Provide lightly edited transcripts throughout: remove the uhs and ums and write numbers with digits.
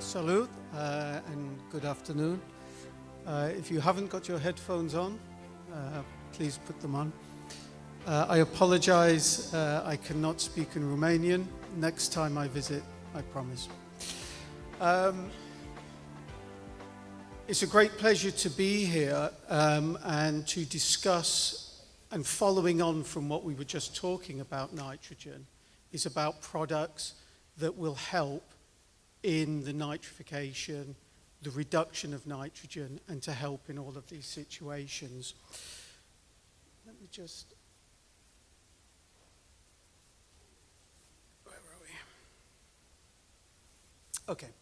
Salut and good afternoon. If you haven't got your headphones on, please put them on. I apologize, I cannot speak in Romanian. Next time I visit, I promise. It's a great pleasure to be here and to discuss, and following on from what we were just talking about nitrogen, is about products that will help in the nitrification, the reduction of nitrogen, and to help in all of these situations. Let me just... Where are we? Okay.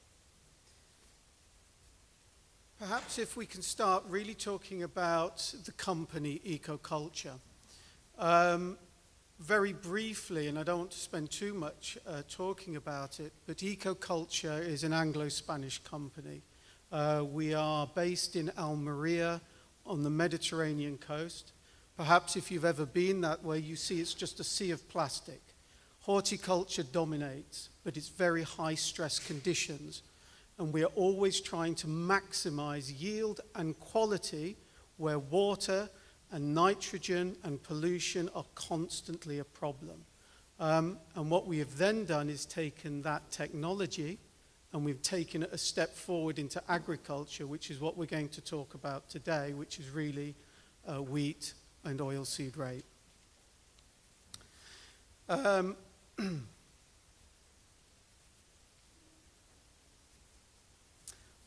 Perhaps if we can start really talking about the company eCoCulture. Very briefly, and I don't want to spend too much talking about it, but eCoCulture is an Anglo-Spanish company. We are based in Almeria on the Mediterranean coast. Perhaps if you've ever been that way, you see it's just a sea of plastic. Horticulture dominates, but it's very high stress conditions. And we are always trying to maximize yield and quality where water and nitrogen and pollution are constantly a problem. And what we have then done is taken that technology and we've taken it a step forward into agriculture, which is what we're going to talk about today, which is really wheat and oilseed rape.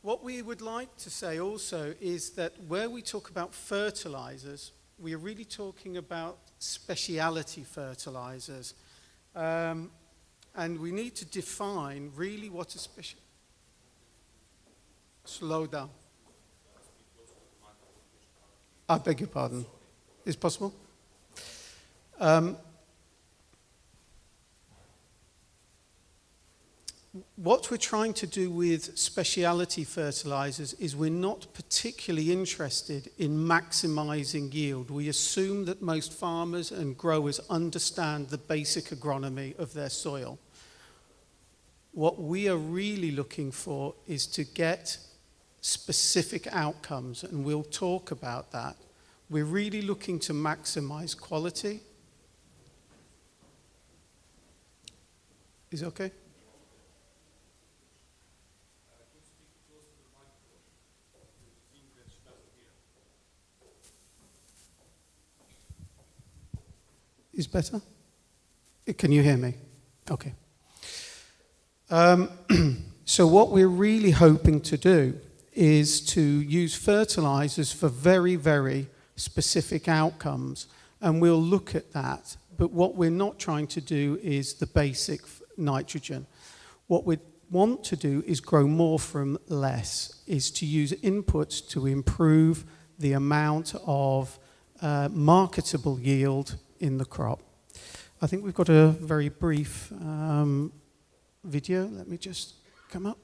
What we would like to say also is that where we talk about fertilizers, we are really talking about speciality fertilizers. And we need to define really what a Slow down. I beg your pardon. Is it possible? What we're trying to do with speciality fertilizers is we're not particularly interested in maximizing yield. We assume that most farmers and growers understand the basic agronomy of their soil. What we are really looking for is to get specific outcomes, and we'll talk about that. We're really looking to maximize quality. Is it okay? Is better? Can you hear me? Okay. So what we're really hoping to do is to use fertilizers for very, very specific outcomes, and we'll look at that. But what we're not trying to do is the basic nitrogen. What we want to do is grow more from less, is to use inputs to improve the amount of marketable yield in the crop. I think we've got a very brief video. Let me just come up.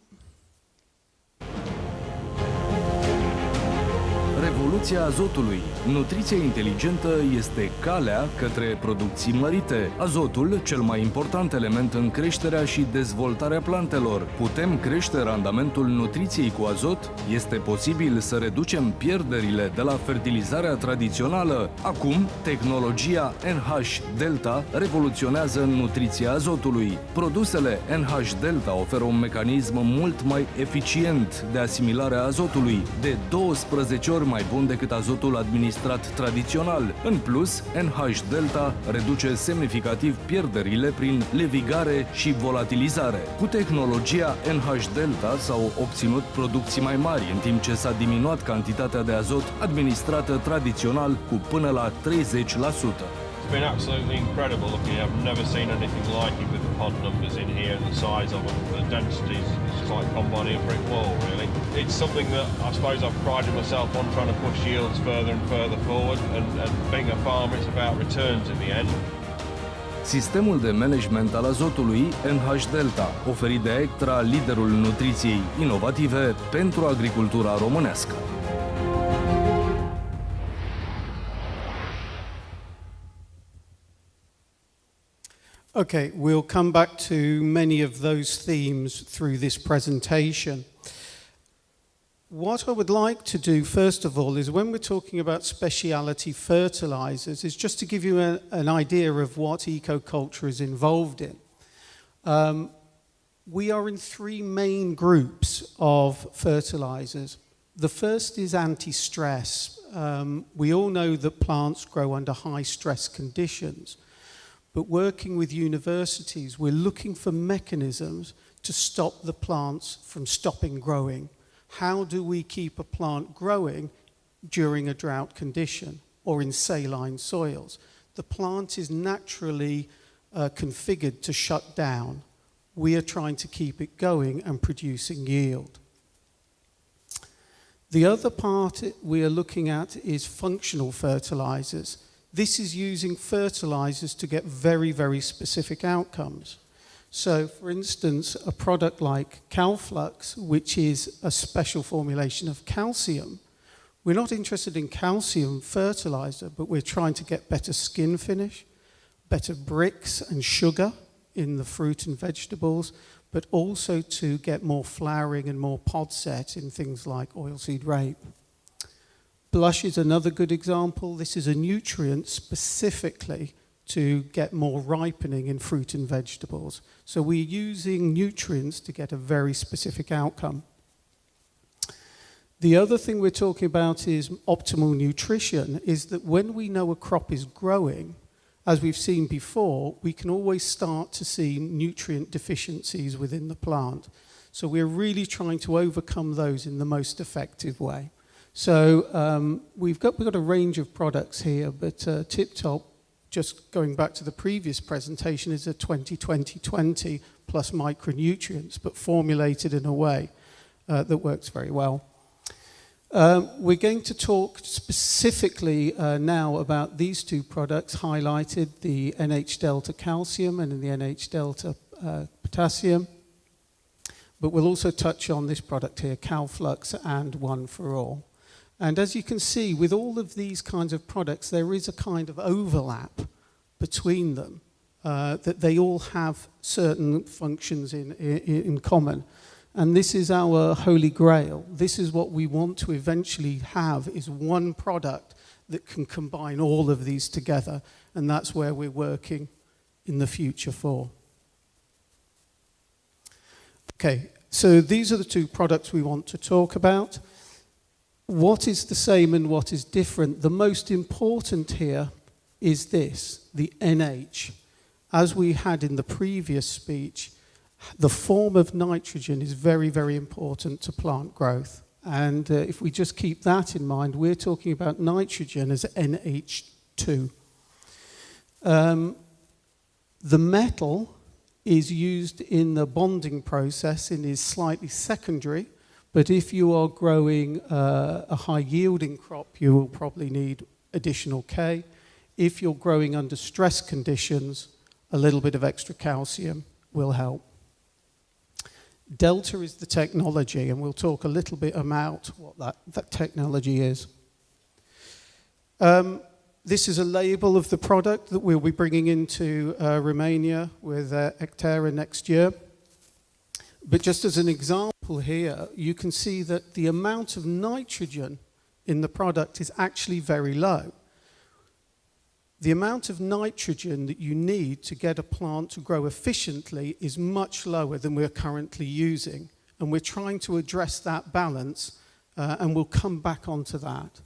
Revoluția azotului. Nutriția inteligentă este calea către producții mărite. Azotul, cel mai important element în creșterea și dezvoltarea plantelor. Putem crește randamentul nutriției cu azot? Este posibil să reducem pierderile de la fertilizarea tradițională? Acum, tehnologia NHDelta revoluționează nutriția azotului. Produsele NHDelta oferă un mecanism mult mai eficient de asimilare a azotului, de 12 ori mai bun decât azotul administrat tradițional. În plus, NHDelta reduce semnificativ pierderile prin levigare și volatilizare. Cu tehnologia NHDelta s-au obținut producții mai mari, în timp ce s-a diminuat cantitatea de azot administrată tradițional cu până la 30%. It's been absolutely incredible. Look, I've never seen anything like it with the pod numbers in here and the size of them. The density is just like combining a brick wall, really. It's something that I suppose I've prided myself on, trying to push yields further and further forward, and being a farmer, it's about returns in the end. Sistemul de management al azotului NHDelta, oferit de Aectra, liderul nutriției inovative pentru agricultura românească. Okay, we'll come back to many of those themes through this presentation. What I would like to do, first of all, is when we're talking about speciality fertilizers, is just to give you an idea of what eCoCulture is involved in. We are in three main groups of fertilizers. The first is anti-stress. We all know that plants grow under high stress conditions, but working with universities, we're looking for mechanisms to stop the plants from stopping growing. How do we keep a plant growing during a drought condition or in saline soils? The plant is naturally configured to shut down. We are trying to keep it going and producing yield. The other part we are looking at is functional fertilizers. This is using fertilizers to get very, very specific outcomes. So, for instance, a product like CalFlux, which is a special formulation of calcium, we're not interested in calcium fertilizer, but we're trying to get better skin finish, better bricks and sugar in the fruit and vegetables, but also to get more flowering and more pod set in things like oilseed rape. Blush is another good example. This is a nutrient specifically to get more ripening in fruit and vegetables. So we're using nutrients to get a very specific outcome. The other thing we're talking about is optimal nutrition, is that when we know a crop is growing, as we've seen before, we can always start to see nutrient deficiencies within the plant. So we're really trying to overcome those in the most effective way. So we've got a range of products here, but Tip Top, just going back to the previous presentation, is a 20-20-20 plus micronutrients, but formulated in a way that works very well. We're going to talk specifically now about these two products highlighted, the NHDelta calcium and the NHDelta potassium. But we'll also touch on this product here, CalFlux and One for All. And as you can see, with all of these kinds of products, there is a kind of overlap between them, that they all have certain functions in common. And this is our holy grail. This is what we want to eventually have, is one product that can combine all of these together. And that's where we're working in the future for. Okay, so these are the two products we want to talk about. What is the same and what is different? The most important here is this, the NH. As we had in the previous speech, the form of nitrogen is very, very important to plant growth. And if we just keep that in mind, we're talking about nitrogen as NH2. The metal is used in the bonding process and is slightly secondary. But if you are growing a high-yielding crop, you will probably need additional K. If you're growing under stress conditions, a little bit of extra calcium will help. Delta is the technology, and we'll talk a little bit about what that technology is. This is a label of the product that we'll be bringing into Romania with Aectra next year. But just as an example here, you can see that the amount of nitrogen in the product is actually very low. The amount of nitrogen that you need to get a plant to grow efficiently is much lower than we're currently using. And we're trying to address that balance, and we'll come back onto that.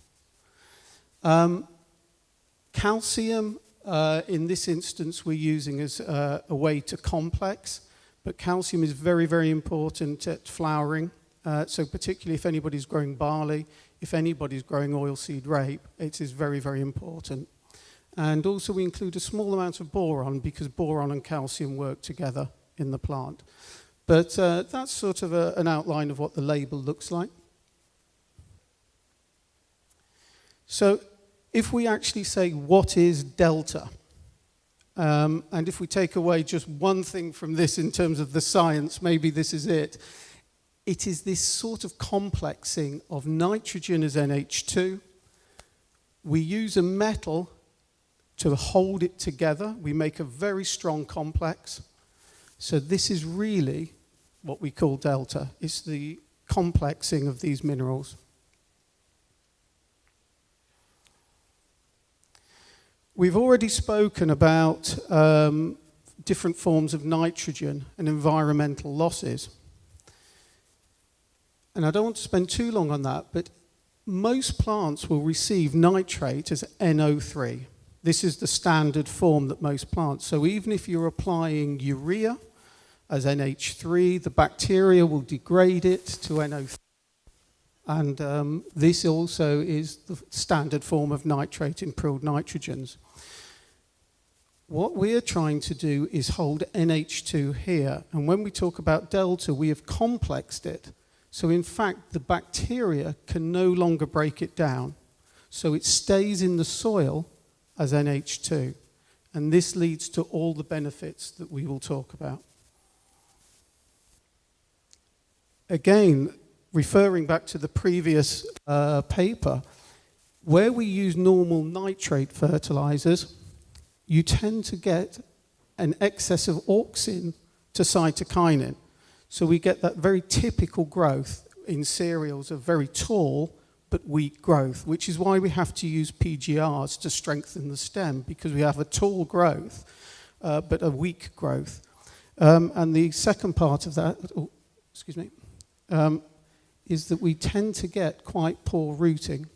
Calcium, in this instance, we're using as a way to complex. But calcium is very, very important at flowering. So particularly if anybody's growing barley, if anybody's growing oilseed rape, it is very, very important. And also we include a small amount of boron because boron and calcium work together in the plant. But that's sort of an outline of what the label looks like. So if we actually say, what is delta? And if we take away just one thing from this in terms of the science, maybe this is it. It is this sort of complexing of nitrogen as NH2. We use a metal to hold it together. We make a very strong complex. So this is really what we call delta. It's the complexing of these minerals. We've already spoken about different forms of nitrogen and environmental losses. And I don't want to spend too long on that, but most plants will receive nitrate as NO3. This is the standard form that most plants. So even if you're applying urea as NH3, the bacteria will degrade it to NO3. And this also is the standard form of nitrate in prilled nitrogens. What we're trying to do is hold NH2 here. And when we talk about delta, we have complexed it. So in fact, the bacteria can no longer break it down. So it stays in the soil as NH2. And this leads to all the benefits that we will talk about. Again, referring back to the previous paper, where we use normal nitrate fertilizers, you tend to get an excess of auxin to cytokinin. So we get that very typical growth in cereals of very tall but weak growth, which is why we have to use PGRs to strengthen the stem, because we have a tall growth but a weak growth. And the second part of that, is that we tend to get quite poor rooting.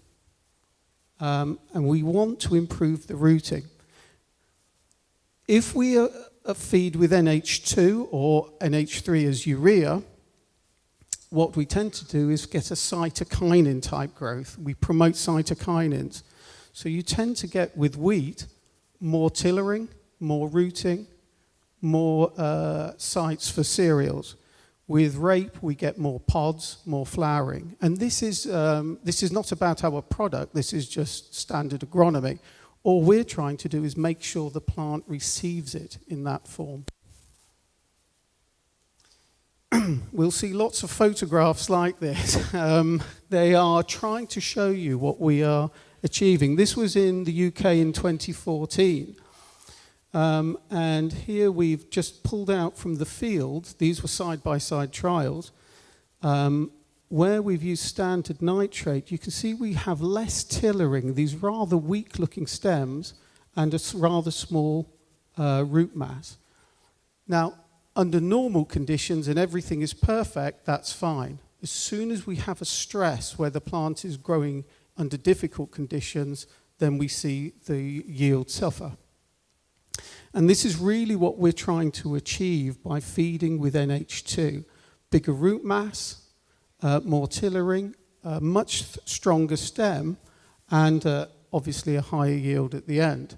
And we want to improve the rooting. If we feed with NH2 or NH3 as urea, what we tend to do is get a cytokinin type growth. We promote cytokinins. So you tend to get, with wheat, more tillering, more rooting, more sites for cereals. With rape, we get more pods, more flowering. And this is not about our product, this is just standard agronomy. All we're trying to do is make sure the plant receives it in that form. We'll see lots of photographs like this. They are trying to show you what we are achieving. This was in the UK in 2014. And here we've just pulled out from the field, these were side-by-side trials, where we've used standard nitrate. You can see we have less tillering, these rather weak-looking stems, and a rather small root mass. Now, under normal conditions and everything is perfect, that's fine. As soon as we have a stress where the plant is growing under difficult conditions, then we see the yield suffer. And this is really what we're trying to achieve by feeding with NH2. Bigger root mass, more tillering, a much stronger stem, and obviously a higher yield at the end.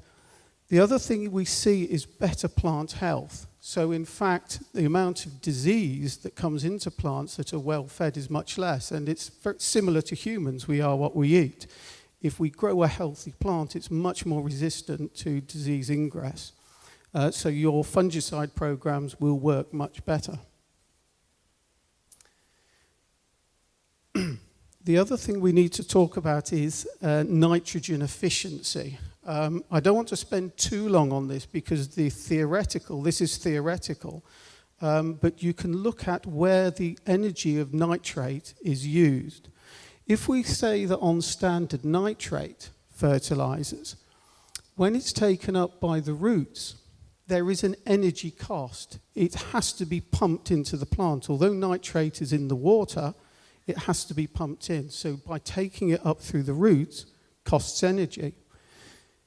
The other thing we see is better plant health. So in fact, the amount of disease that comes into plants that are well fed is much less, and it's very similar to humans. We are what we eat. If we grow a healthy plant, it's much more resistant to disease ingress. So your fungicide programs will work much better. The other thing we need to talk about is nitrogen efficiency. I don't want to spend too long on this because this is theoretical, but you can look at where the energy of nitrate is used. If we say that on standard nitrate fertilizers, when it's taken up by the roots, there is an energy cost. It has to be pumped into the plant. Although nitrate is in the water, it has to be pumped in. So by taking it up through the roots, costs energy.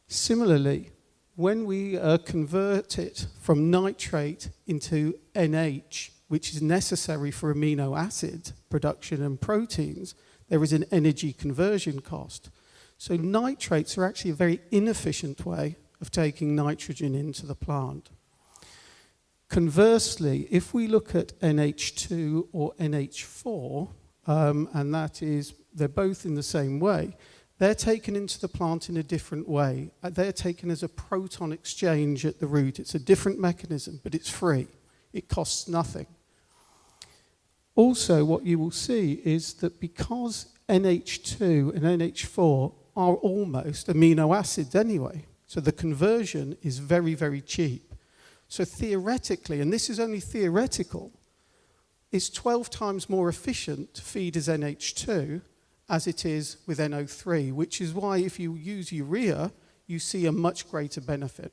Similarly, when we convert it from nitrate into NH, which is necessary for amino acid production and proteins, there is an energy conversion cost. So nitrates are actually a very inefficient way of taking nitrogen into the plant. Conversely, if we look at NH2 or NH4, and that is, they're both in the same way, they're taken into the plant in a different way. They're taken as a proton exchange at the root. It's a different mechanism, but it's free. It costs nothing. Also, what you will see is that because NH2 and NH4 are almost amino acids anyway, So the conversion is very, very cheap. So theoretically, and this is only theoretical, it's 12 times more efficient to feed as NH2 as it is with NO3, which is why if you use urea, you see a much greater benefit.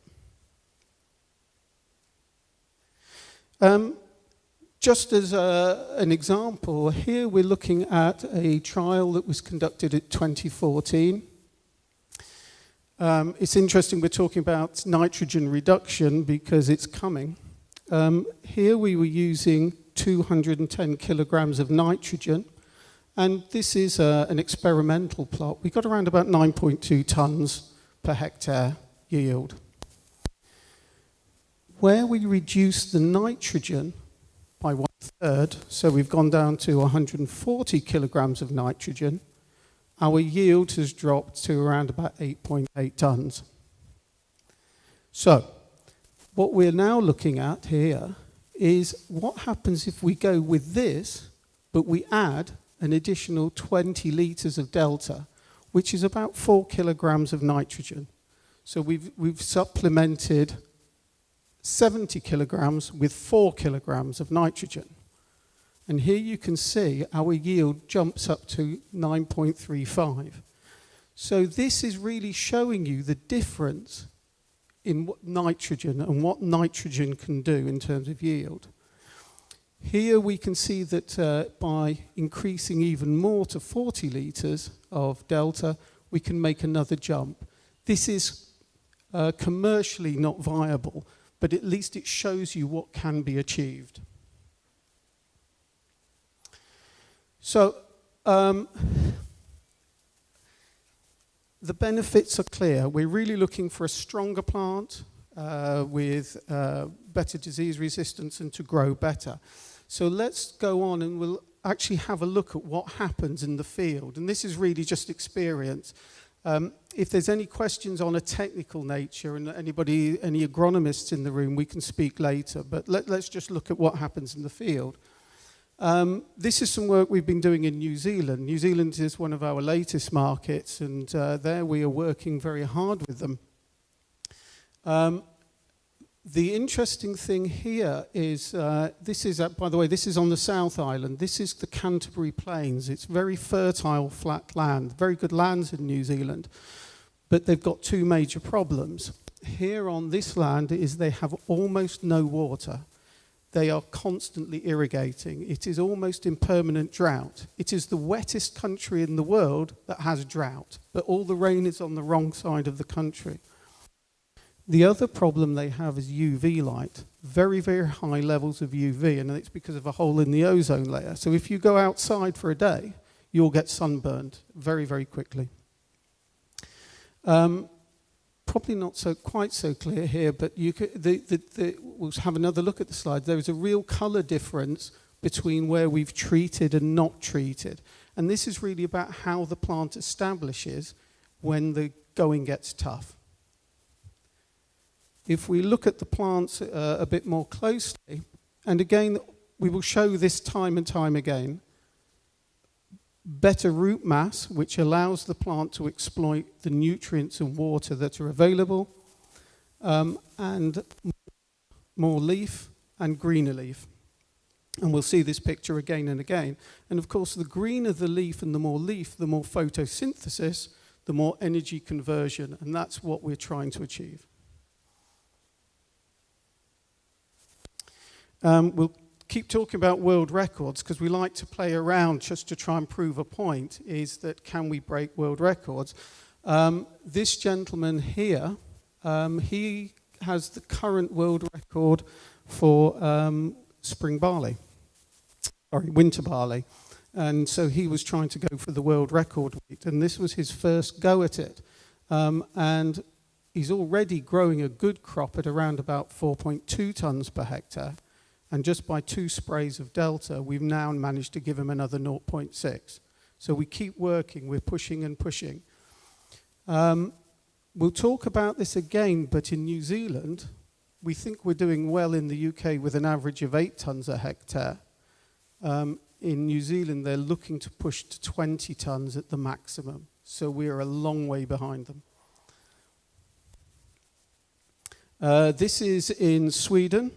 Just as an example, here we're looking at a trial that was conducted in 2014. It's interesting we're talking about nitrogen reduction because it's coming. Here we were using 210 kilograms of nitrogen, and this is an experimental plot. We got around about 9.2 tons per hectare yield. Where we reduced the nitrogen by 1/3, so we've gone down to 140 kilograms of nitrogen, our yield has dropped to around about 8.8 tons. So, what we're now looking at here is what happens if we go with this, but we add an additional 20 litres of delta, which is about 4 kilograms of nitrogen. So we've supplemented 70 kilograms with 4 kilograms of nitrogen. And here you can see our yield jumps up to 9.35. So this is really showing you the difference in what nitrogen and what nitrogen can do in terms of yield. Here we can see that by increasing even more to 40 litres of delta, we can make another jump. This is commercially not viable, but at least it shows you what can be achieved. So the benefits are clear. We're really looking for a stronger plant with better disease resistance and to grow better. So let's go on and we'll actually have a look at what happens in the field. And this is really just experience. If there's any questions on a technical nature and any agronomists in the room, we can speak later. But let's just look at what happens in the field. This is some work we've been doing in New Zealand. New Zealand is one of our latest markets, and there we are working very hard with them. The interesting thing here is, this is, by the way, this is on the South Island. This is the Canterbury Plains. It's very fertile, flat land, very good lands in New Zealand. But they've got two major problems. Here on this land is they have almost no water. They are constantly irrigating. It is almost in permanent drought. It is the wettest country in the world that has drought, but all the rain is on the wrong side of the country. The other problem they have is UV light, very, very high levels of UV, and it's because of a hole in the ozone layer. So if you go outside for a day, you'll get sunburned very, very quickly. Probably not quite so clear here, but you could, we'll have another look at the slide. There is a real colour difference between where we've treated and not treated. And this is really about how the plant establishes when the going gets tough. If we look at the plants a bit more closely, and again, we will show this time and time again, better root mass, which allows the plant to exploit the nutrients and water that are available, and more leaf and greener leaf. And we'll see this picture again and again. And of course, the greener the leaf and the more leaf, the more photosynthesis, the more energy conversion, and that's what we're trying to achieve. We'll keep talking about world records because we like to play around just to try and prove a point, is that can we break world records? This gentleman here, he has the current world record for winter barley. And so he was trying to go for the world record weight, and this was his first go at it. And he's already growing a good crop at around about 4.2 tons per hectare. And just by 2 sprays of Delta, we've now managed to give him another 0.6. So we keep working, we're pushing and pushing. We'll talk about this again, but in New Zealand, we think we're doing well in the UK with an average of 8 tons a hectare. In New Zealand, they're looking to push to 20 tons at the maximum. So we're a long way behind them. This is in Sweden,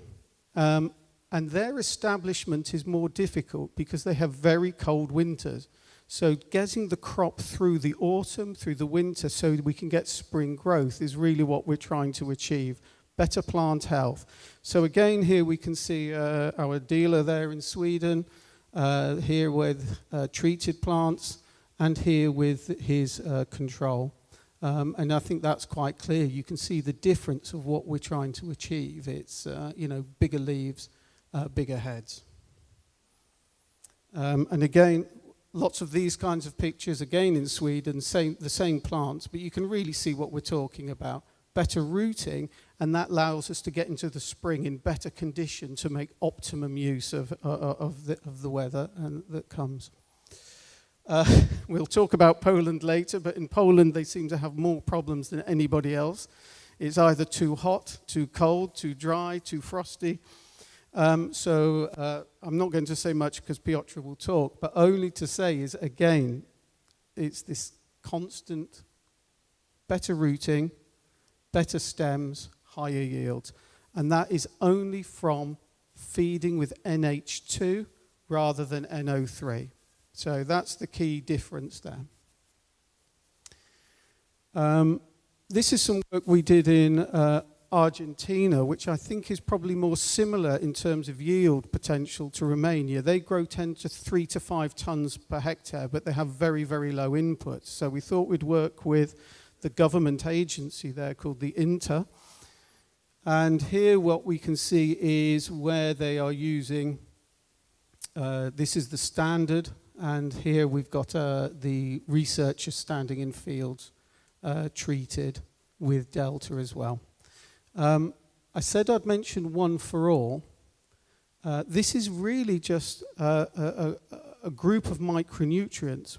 and their establishment is more difficult because they have very cold winters. So getting the crop through the autumn, through the winter, so we can get spring growth is really what we're trying to achieve. Better plant health. So again, here we can see our dealer there in Sweden, here with treated plants, and here with his control. And I think that's quite clear. You can see the difference of what we're trying to achieve. It's, bigger leaves, bigger heads. And again, lots of these kinds of pictures, again in Sweden, the same plants, but you can really see what we're talking about. Better rooting, and that allows us to get into the spring in better condition to make optimum use of the weather that comes. We'll talk about Poland later, but in Poland they seem to have more problems than anybody else. It's either too hot, too cold, too dry, too frosty. So I'm not going to say much because Piotr will talk, but only to say is, again, it's this constant better rooting, better stems, higher yields. And that is only from feeding with NH2 rather than NO3. So that's the key difference there. This is some work we did in Argentina, which I think is probably more similar in terms of yield potential to Romania. They grow 3 to 5 tons per hectare, but they have very, very low inputs. So we thought we'd work with the government agency there called the INTA. And here what we can see is where they are using, this is the standard, and here we've got the researchers standing in fields treated with Delta as well. I said I'd mention one for all. This is really just a group of micronutrients.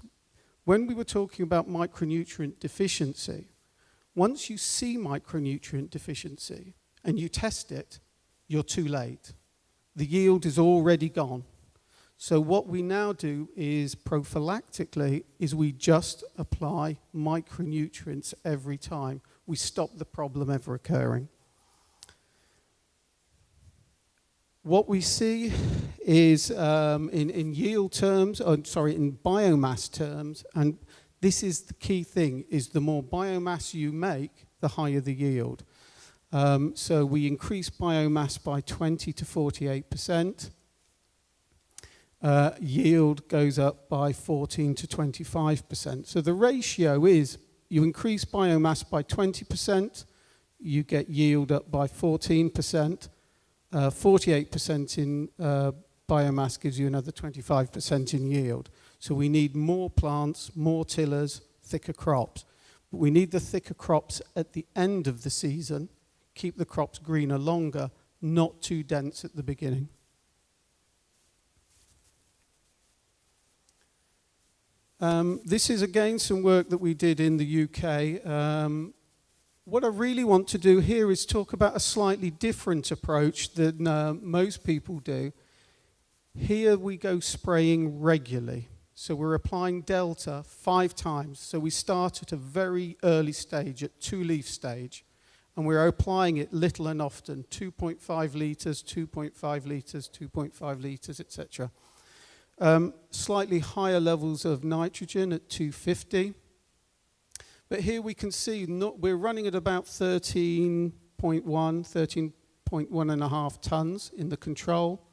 When we were talking about micronutrient deficiency, once you see micronutrient deficiency and you test it, you're too late. The yield is already gone. So what we now do is prophylactically is we just apply micronutrients every time. We stop the problem ever occurring. What we see is in yield terms, in biomass terms, and this is the key thing, is the more biomass you make, the higher the yield. So we increase biomass by 20 to 48%. Yield goes up by 14 to 25%. So the ratio is you increase biomass by 20%, you get yield up by 14%. 48% in biomass gives you another 25% in yield. So we need more plants, more tillers, thicker crops. But we need the thicker crops at the end of the season, keep the crops greener longer, not too dense at the beginning. This is again some work that we did in the UK. What I really want to do here is talk about a slightly different approach than most people do. Here we go spraying regularly. So we're applying Delta 5 times. So we start at a very early stage, at 2-leaf stage, and we're applying it little and often, 2.5 litres, 2.5 litres, 2.5 litres, etc. Slightly higher levels of nitrogen at 250. But here we can see we're running at about 13.1 tons in the control.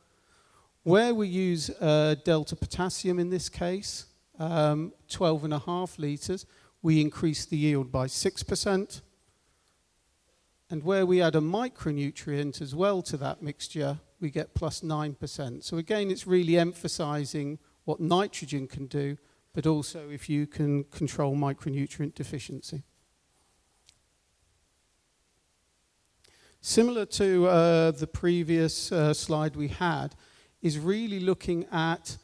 Where we use Delta potassium in this case, 12.5 litres, we increase the yield by 6%. And where we add a micronutrient as well to that mixture, we get plus 9%. So again, it's really emphasizing what nitrogen can do, but also if you can control micronutrient deficiency. Similar to the previous slide we had, is really looking at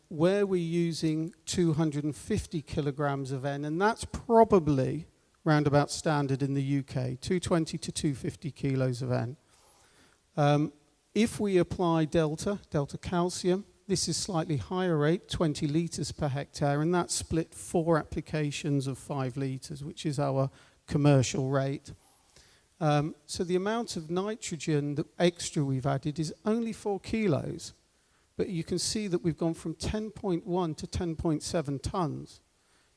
where we're using 250 kilograms of N, and that's probably round about standard in the UK, 220 to 250 kilos of N. If we apply Delta calcium, this is slightly higher rate, 20 litres per hectare, and that's split 4 applications of 5 litres, which is our commercial rate. So the amount of nitrogen that extra we've added is only 4 kilos, but you can see that we've gone from 10.1 to 10.7 tons.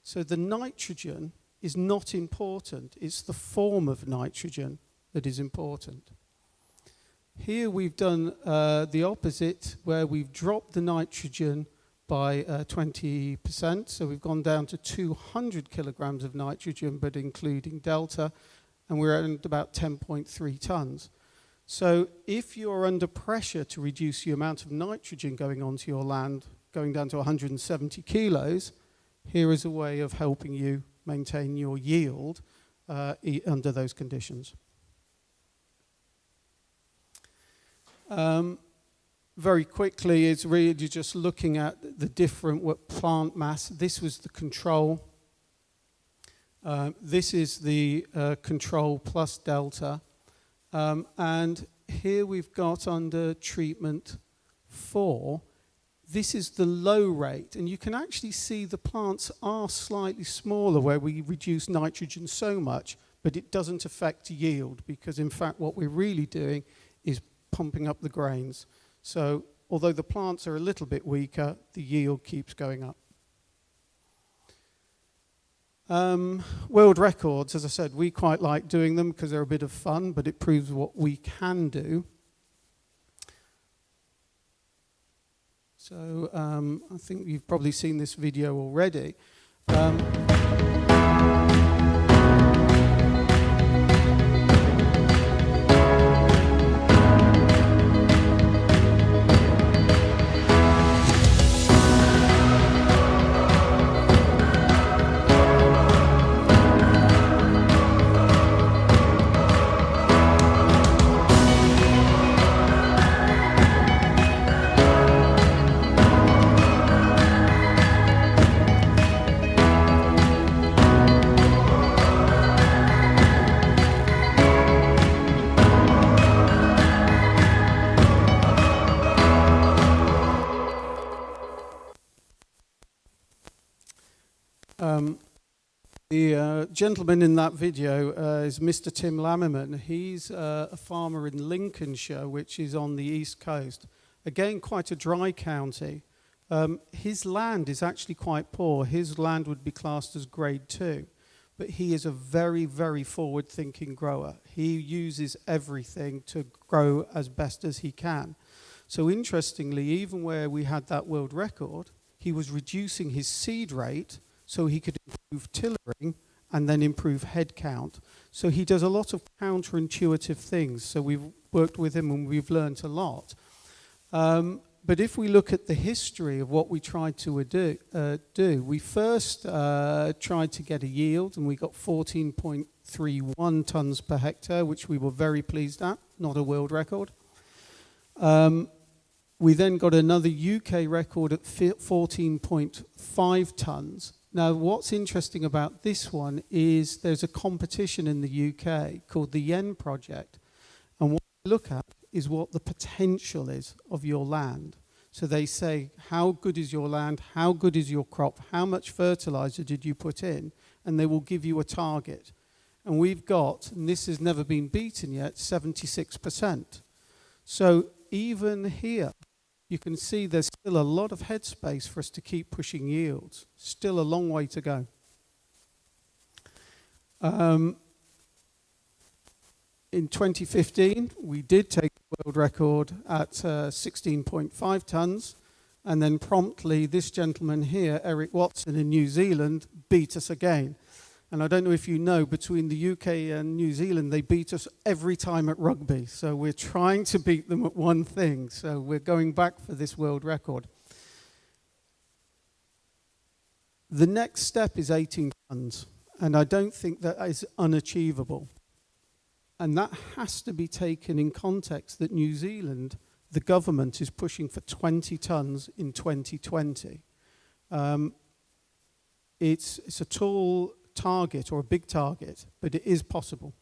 So the nitrogen is not important, it's the form of nitrogen that is important. Here we've done the opposite, where we've dropped the nitrogen by 20%, so we've gone down to 200 kilograms of nitrogen, but including delta, and we're at about 10.3 tons. So if you're under pressure to reduce the amount of nitrogen going onto your land, going down to 170 kilos, here is a way of helping you maintain your yield under those conditions. Very quickly, it's really just looking at the different plant mass. This was the control. This is the control plus delta. And here we've got under treatment 4, this is the low rate. And you can actually see the plants are slightly smaller where we reduce nitrogen so much, but it doesn't affect yield, because in fact what we're really doing is pumping up the grains. So although the plants are a little bit weaker, the yield keeps going up. World records, as I said, we quite like doing them because they're a bit of fun, but it proves what we can do. So I think you've probably seen this video already. The gentleman in that video is Mr. Tim Lammerman. He's a farmer in Lincolnshire, which is on the east coast. Again, quite a dry county. His land is actually quite poor. His land would be classed as grade 2. But he is a very, very forward-thinking grower. He uses everything to grow as best as he can. So interestingly, even where we had that world record, he was reducing his seed rate so he could improve tillering and then improve head count. So he does a lot of counterintuitive things. So we've worked with him and we've learned a lot. But if we look at the history of what we tried to do, we first tried to get a yield, and we got 14.31 tons per hectare, which we were very pleased at, not a world record. We then got another UK record at 14.5 tons. Now, what's interesting about this one is there's a competition in the UK called the Yen Project. And what we look at is what the potential is of your land. So they say, how good is your land? How good is your crop? How much fertilizer did you put in? And they will give you a target. And we've got, and this has never been beaten yet, 76%. So even here, you can see there's still a lot of headspace for us to keep pushing yields. Still a long way to go. In 2015, we did take the world record at 16.5 tons, and then promptly this gentleman here, Eric Watson in New Zealand, beat us again. And I don't know if you know, between the UK and New Zealand, they beat us every time at rugby. So we're trying to beat them at one thing. So we're going back for this world record. The next step is 18 tons. And I don't think that is unachievable. And that has to be taken in context that New Zealand, the government, is pushing for 20 tons in 2020. It's a tall target, or a big target, but it is possible.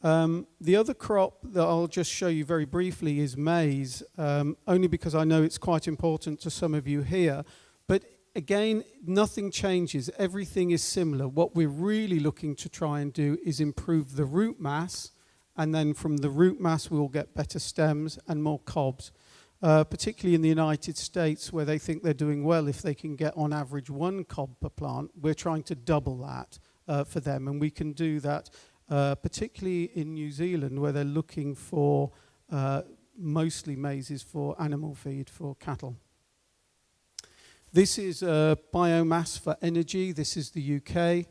The other crop that I'll just show you very briefly is maize, only because I know it's quite important to some of you here. But Again, nothing changes. Everything is similar. What we're really looking to try and do is improve the root mass, and then from the root mass we'll get better stems and more cobs. Particularly in the United States, where they think they're doing well if they can get on average 1 cob per plant. We're trying to double that for them, and we can do that particularly in New Zealand, where they're looking for mostly mazes for animal feed for cattle. This is biomass for energy. This is the UK.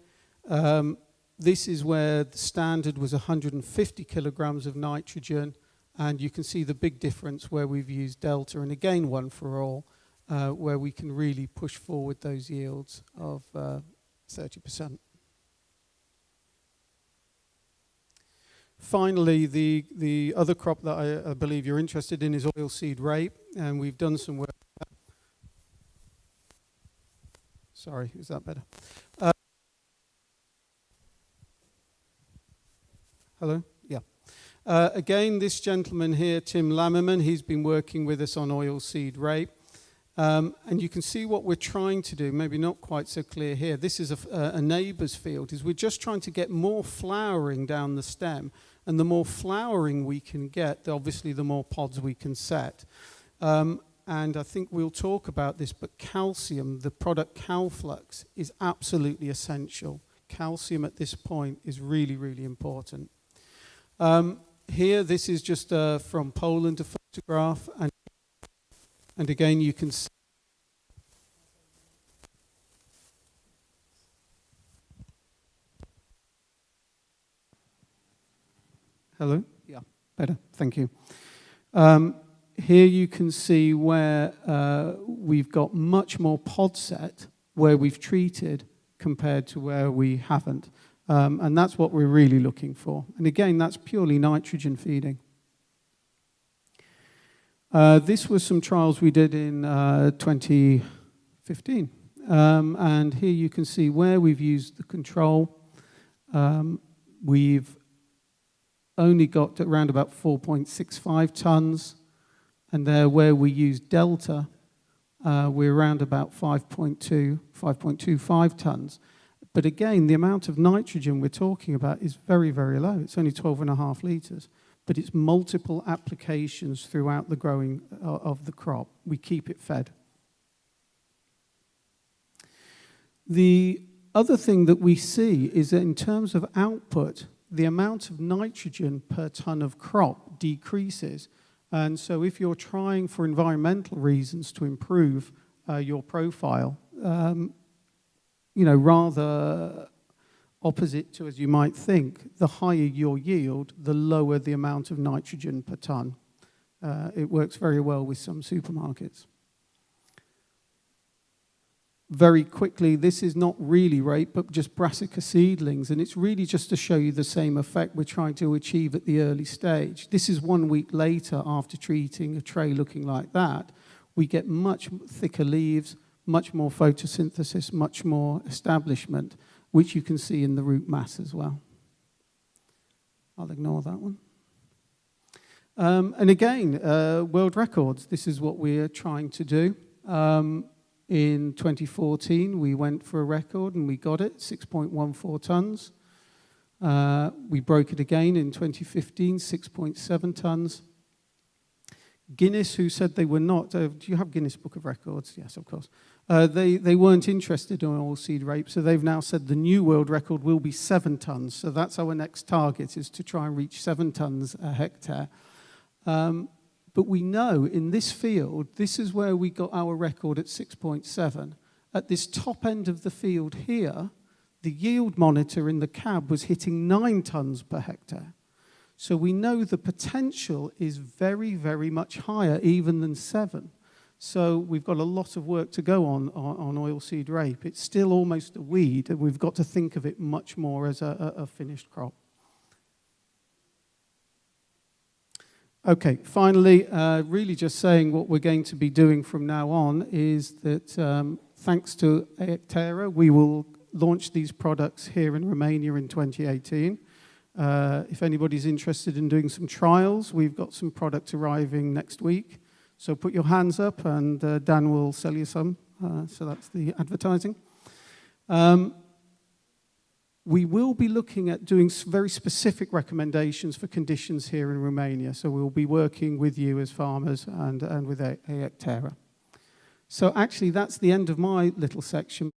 This is where the standard was 150 kilograms of nitrogen, and you can see the big difference where we've used Delta, and again, one for all, where we can really push forward those yields of 30%. Finally, the other crop that I believe you're interested in is oilseed rape, and we've done some work. Sorry, is that better? Hello? Yeah. Again, this gentleman here, Tim Lammerman, he's been working with us on oilseed rape. And you can see what we're trying to do, maybe not quite so clear here. This is a neighbour's field. Is we're just trying to get more flowering down the stem. And the more flowering we can get, obviously the more pods we can set. And I think we'll talk about this, but calcium, the product CalFlux, is absolutely essential. Calcium at this point is really, really important. Here, this is just from Poland, a photograph, and again you can see. Hello? Yeah, better, thank you. Here you can see where we've got much more pod set where we've treated compared to where we haven't. And that's what we're really looking for. And again, that's purely nitrogen feeding. This was some trials we did in 2015. And here you can see where we've used the control. We've only got around about 4.65 tons. And there where we use Delta, we're around about 5.25 tons. But again, the amount of nitrogen we're talking about is very, very low. It's only 12.5 litres. But it's multiple applications throughout the growing of the crop. We keep it fed. The other thing that we see is that in terms of output, the amount of nitrogen per ton of crop decreases. And so if you're trying for environmental reasons to improve your profile, rather opposite to as you might think, the higher your yield, the lower the amount of nitrogen per ton. It works very well with some supermarkets. Very quickly, this is not really rape, but just brassica seedlings, and it's really just to show you the same effect we're trying to achieve at the early stage. This is 1 week later after treating a tray looking like that. We get much thicker leaves, much more photosynthesis, much more establishment, which you can see in the root mass as well. I'll ignore that one. And again, world records. This is what we're trying to do. In 2014, we went for a record and we got it, 6.14 tons. We broke it again in 2015, 6.7 tons. Guinness, who said they were not, do you have Guinness Book of Records? Yes, of course. They weren't interested in oilseed rape, so they've now said the new world record will be 7 tons. So that's our next target, is to try and reach 7 tons a hectare. But we know in this field, this is where we got our record at 6.7. At this top end of the field here, the yield monitor in the cab was hitting 9 tons per hectare. So we know the potential is very, very much higher even than 7. So we've got a lot of work to go on oilseed rape. It's still almost a weed, and we've got to think of it much more as a finished crop. Okay, finally, really just saying what we're going to be doing from now on is that thanks to Aectra, we will launch these products here in Romania in 2018. If anybody's interested in doing some trials, we've got some products arriving next week. So put your hands up and Dan will sell you some. So that's the advertising. We will be looking at doing very specific recommendations for conditions here in Romania. So we'll be working with you as farmers and with Aectra. So actually, that's the end of my little section.